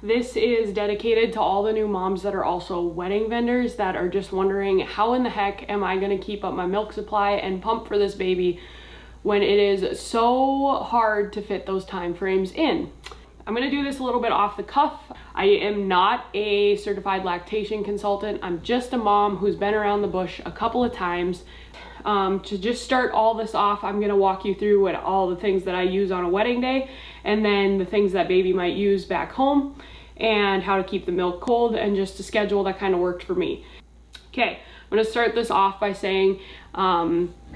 This is dedicated to all the new moms that are also wedding vendors that are just wondering, how in the heck am I gonna keep up my milk supply and pump for this baby when it is so hard to fit those time frames in? I'm gonna do this a little bit off the cuff. I am not a certified lactation consultant. I'm just a mom who's been around the bush a couple of times. To just start all this off, I'm gonna walk you through what all the things that I use on a wedding day, and then the things that baby might use back home, and how to keep the milk cold, and just a schedule that kind of worked for me. Okay, I'm gonna start this off by saying,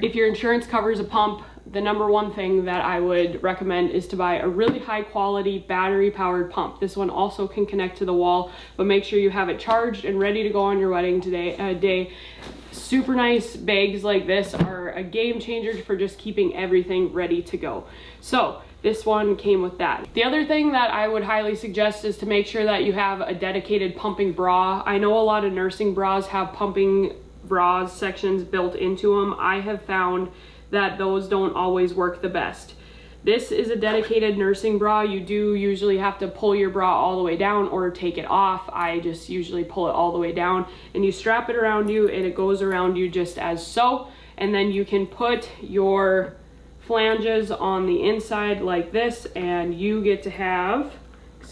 if your insurance covers a pump, the number one thing that I would recommend is to buy a really high quality battery powered pump. This one also can connect to the wall, but make sure you have it charged and ready to go on your wedding day. Super nice bags like this are a game changer for just keeping everything ready to go. So this one came with that. The other thing that I would highly suggest is to make sure that you have a dedicated pumping bra. I know a lot of nursing bras have pumping bras sections built into them. I have found that those don't always work the best. This is a dedicated nursing bra. You do usually have to pull your bra all the way down or take it off. I just usually pull it all the way down, and you strap it around you and it goes around you just as so. And then you can put your flanges on the inside like this, and you get to have,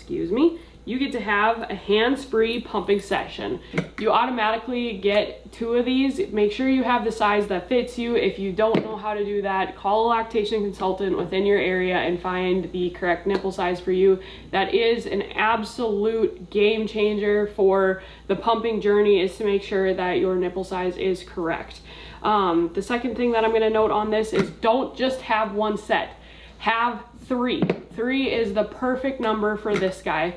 you get to have a hands-free pumping session. You automatically get 2 of these. Make sure you have the size that fits you. If you don't know how to do that, call a lactation consultant within your area and find the correct nipple size for you. That is an absolute game changer for the pumping journey, is to make sure that your nipple size is correct. The second thing that I'm gonna note on this is, don't just have 1 set. Have 3. 3 is the perfect number for this guy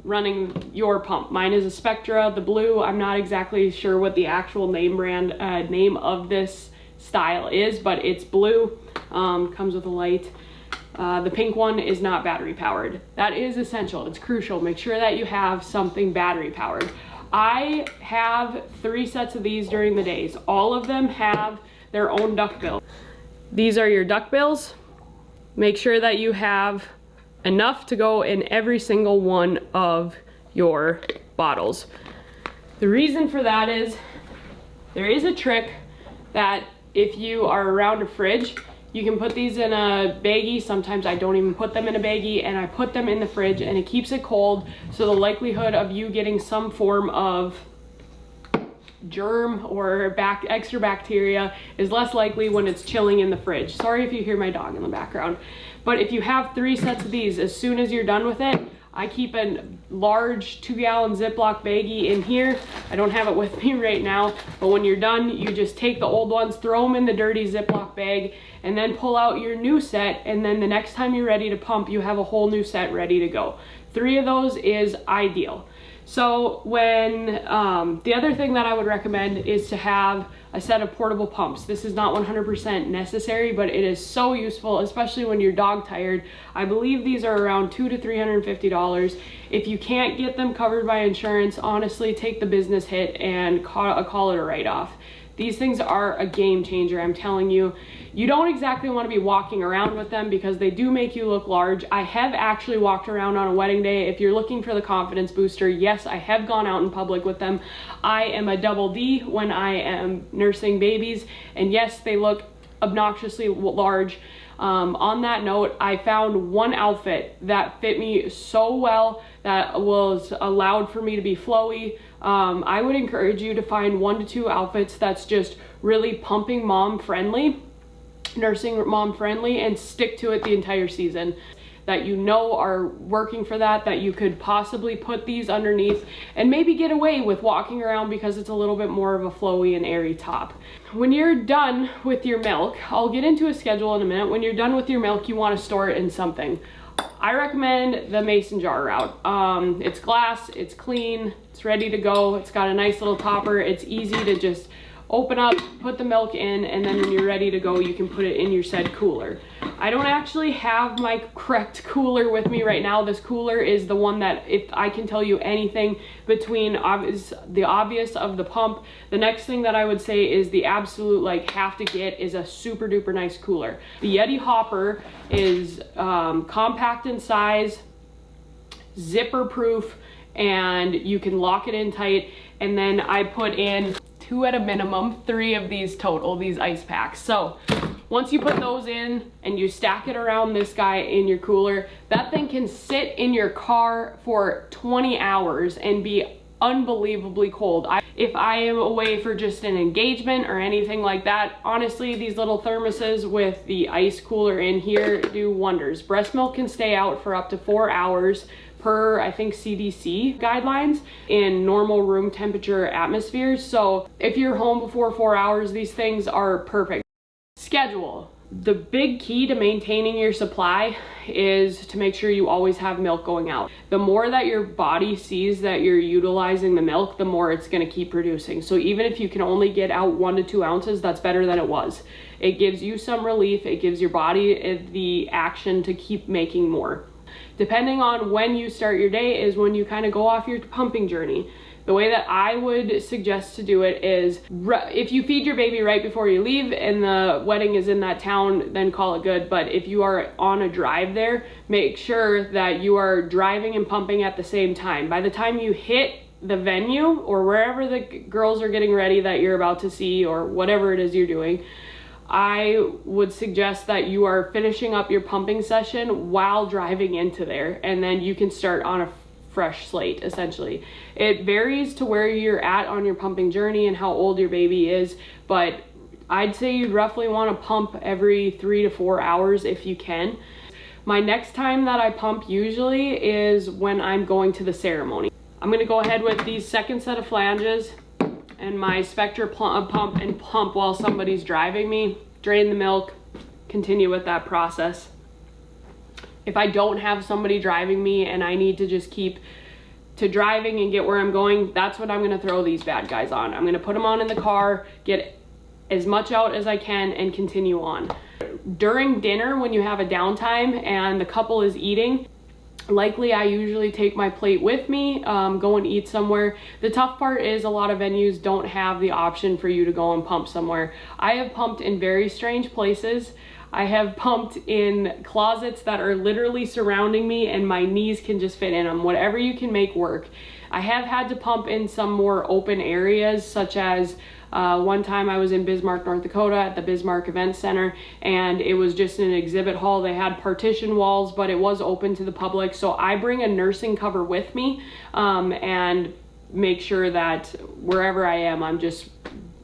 running your pump. Mine is a Spectra, the blue. I'm not exactly sure what the actual name of this style is, but it's blue, comes with a light. The pink one is not battery powered. That is essential, it's crucial. Make sure that you have something battery powered. I have 3 sets of these during the days. All of them have their own duck bill. These are your duck bills. Make sure that you have enough to go in every single one of your bottles. The reason for that is, there is a trick that if you are around a fridge, you can put these in a baggie. Sometimes I don't even put them in a baggie, and I put them in the fridge, and it keeps it cold, so the likelihood of you getting some form of germ or extra bacteria is less likely when it's chilling in the fridge. Sorry if you hear my dog in the background. But if you have 3 sets of these, as soon as you're done with it, I keep a large 2-gallon Ziploc baggie in here. I don't have it with me right now, but when you're done, you just take the old ones, throw them in the dirty Ziploc bag, and then pull out your new set, and then the next time you're ready to pump, you have a whole new set ready to go. 3 of those is ideal. So when, the other thing that I would recommend is to have a set of portable pumps. This is not 100% necessary, but it is so useful, especially when you're dog tired. I believe these are around $200 to $350. If you can't get them covered by insurance, honestly, take the business hit and call it a write-off. These things are a game changer, I'm telling you. You don't exactly want to be walking around with them because they do make you look large. I have actually walked around on a wedding day. If you're looking for the confidence booster, yes, I have gone out in public with them. I am a double D when I am nursing babies, and yes, they look obnoxiously large. On that note, I found one outfit that fit me so well that was allowed for me to be flowy. I would encourage you to find 1 to 2 outfits that's just really pumping mom friendly, nursing mom friendly, and stick to it the entire season. That you know are working for that you could possibly put these underneath and maybe get away with walking around because it's a little bit more of a flowy and airy top. When you're done with your milk, I'll get into a schedule in a minute. When you're done with your milk, you want to store it in something. I recommend the mason jar route. It's glass, it's clean, it's ready to go, it's got a nice little topper, it's easy to just open up, put the milk in, and then when you're ready to go, you can put it in your said cooler. I don't actually have my correct cooler with me right now. This cooler is the one that, if I can tell you anything between the obvious of the pump, the next thing that I would say is the absolute like have to get is a super duper nice cooler. The Yeti hopper is compact in size. zipper proof, and you can lock it in tight. And then I put in 2 at a minimum, 3 of these total, these ice packs. So once you put those in and you stack it around this guy in your cooler, that thing can sit in your car for 20 hours and be unbelievably cold. If I am away for just an engagement or anything like that, honestly, these little thermoses with the ice cooler in here do wonders. Breast milk can stay out for up to 4 hours per, I think, CDC guidelines in normal room temperature atmospheres. So if you're home before 4 hours, these things are perfect. Schedule. The big key to maintaining your supply is to make sure you always have milk going out. The more that your body sees that you're utilizing the milk, the more it's going to keep producing. So even if you can only get out 1 to 2 ounces, that's better than it was. It gives you some relief. It gives your body the action to keep making more. Depending on when you start your day is when you kind of go off your pumping journey. The way that I would suggest to do it is, if you feed your baby right before you leave and the wedding is in that town, then call it good. But if you are on a drive there, make sure that you are driving and pumping at the same time. By the time you hit the venue or wherever the girls are getting ready that you're about to see, or whatever it is you're doing, I would suggest that you are finishing up your pumping session while driving into there, and then you can start on a fresh slate, essentially. It varies to where you're at on your pumping journey and how old your baby is, but I'd say you'd roughly want to pump every 3 to 4 hours if you can. My next time that I pump usually is when I'm going to the ceremony. I'm going to go ahead with these second set of flanges and my Spectra pump and pump while somebody's driving me, drain the milk, continue with that process. If I don't have somebody driving me and I need to just keep to driving and get where I'm going, that's when I'm gonna throw these bad guys on. I'm gonna put them on in the car, get as much out as I can, and continue on. During dinner, when you have a downtime and the couple is eating, likely I usually take my plate with me, go and eat somewhere. The tough part is a lot of venues don't have the option for you to go and pump somewhere. I have pumped in very strange places. I have pumped in closets that are literally surrounding me and my knees can just fit in them. Whatever you can make work. I have had to pump in some more open areas, such as one time I was in Bismarck, North Dakota at the Bismarck Event Center, and it was just an exhibit hall. They had partition walls, but it was open to the public. So I bring a nursing cover with me and make sure that wherever I am, I'm just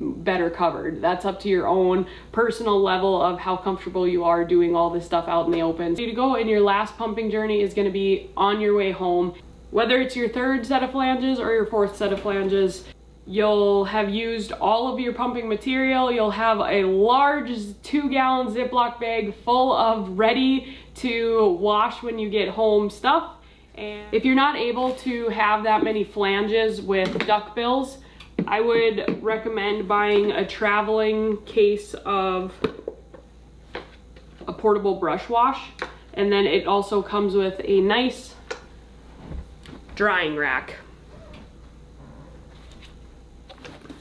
better covered. That's up to your own personal level of how comfortable you are doing all this stuff out in the open. So to go in your last pumping journey is going to be on your way home. Whether it's your 3rd set of flanges or your 4th set of flanges, you'll have used all of your pumping material. You'll have a large 2-gallon Ziploc bag full of ready to wash when you get home stuff. And if you're not able to have that many flanges with duckbills, I would recommend buying a traveling case of a portable brush wash, and then it also comes with a nice drying rack.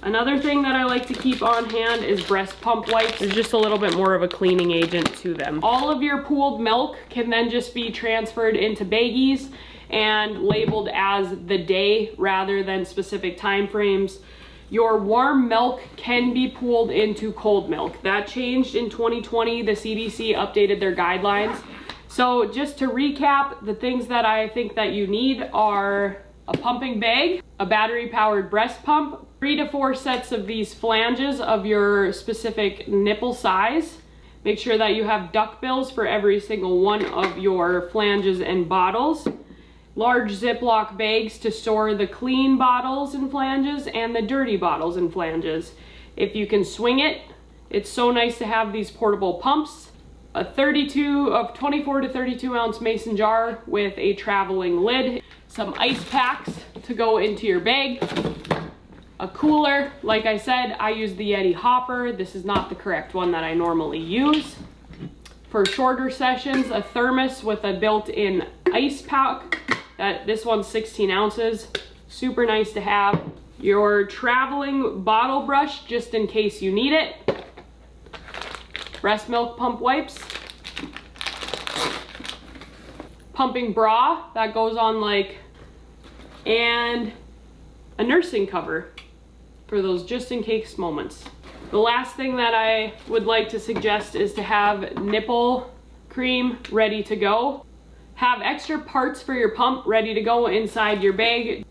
Another thing that I like to keep on hand is breast pump wipes. There's just a little bit more of a cleaning agent to them. All of your pooled milk can then just be transferred into baggies and labeled as the day rather than specific time frames. Your warm milk can be pooled into cold milk. That changed in 2020. The CDC updated their guidelines. So just to recap, the things that I think that you need are a pumping bag, a battery powered breast pump, 3 to 4 sets of these flanges of your specific nipple size. Make sure that you have duckbills for every single one of your flanges and bottles. Large Ziploc bags to store the clean bottles and flanges and the dirty bottles and flanges. If you can swing it, it's so nice to have these portable pumps. A 24 to 32 ounce mason jar with a traveling lid. Some ice packs to go into your bag. A cooler, like I said, I use the Yeti hopper. This is not the correct one that I normally use. For shorter sessions, a thermos with a built-in ice pack. This one's 16 ounces, super nice to have. Your traveling bottle brush, just in case you need it. Breast milk pump wipes. pumping bra that goes on like, and a nursing cover for those just in case moments. The last thing that I would like to suggest is to have nipple cream ready to go. Have extra parts for your pump ready to go inside your bag.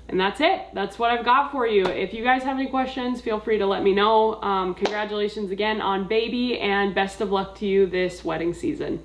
And that's it. That's what I've got for you. If you guys have any questions, feel free to let me know. Congratulations again on baby, and best of luck to you this wedding season.